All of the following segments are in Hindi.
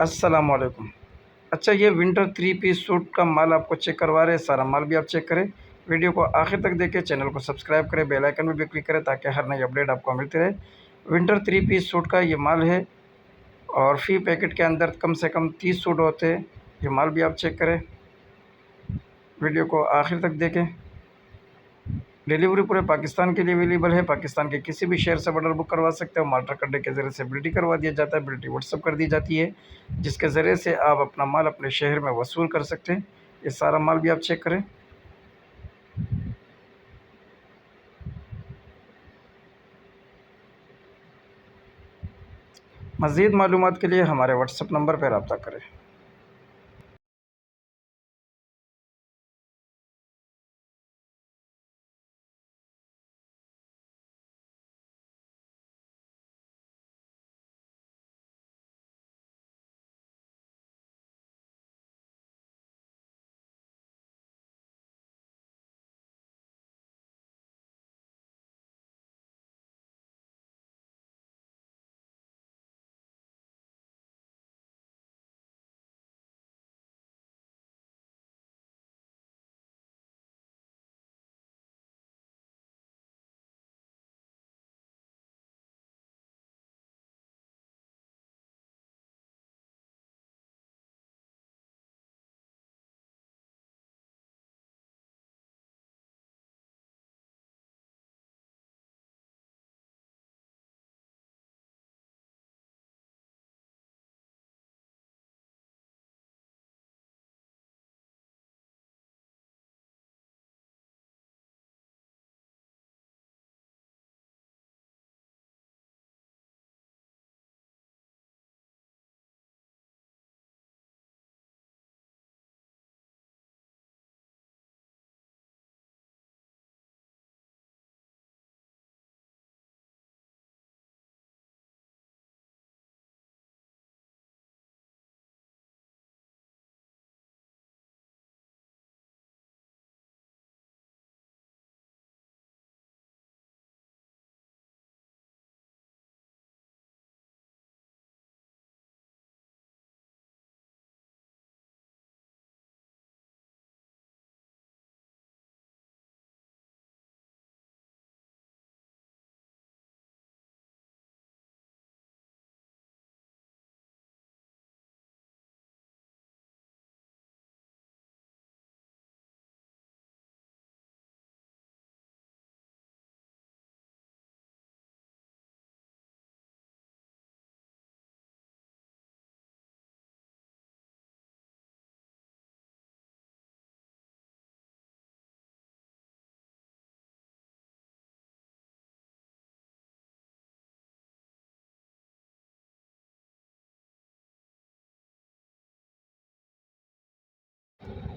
अस्सलाम वालेकुम। अच्छा, ये विंटर 3 पीस सूट का माल आपको चेक करवा रहे हैं, सारा माल भी आप चेक करें। वीडियो को आखिर तक देखें, चैनल को सब्सक्राइब करें, बेल आइकन भी क्लिक करें ताकि हर नई अपडेट आपको मिलती रहे। विंटर 3 पीस सूट का ये माल है और फ़ी पैकेट के अंदर कम से कम 30 सूट होते हैं। ये माल भी आप चेक करें, वीडियो को आखिर तक देखें। डिलीवरी पूरे पाकिस्तान के लिए अवेलेबल है। पाकिस्तान के किसी भी शहर से ऑर्डर बुक करवा सकते हो। माल ट्रक अड्डे के ज़रिए से बिल्टी करवा दिया जाता है, बिल्टी व्हाट्सअप कर दी जाती है, जिसके ज़रिए से आप अपना माल अपने शहर में वसूल कर सकते हैं। ये सारा माल भी आप चेक करें। मज़ीद मालूमात के लिए हमारे व्हाट्सअप नंबर पर रब्ता करें।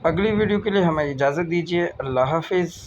अगली वीडियो के लिए हमें इजाज़त दीजिए। अल्लाह हाफ़िज़।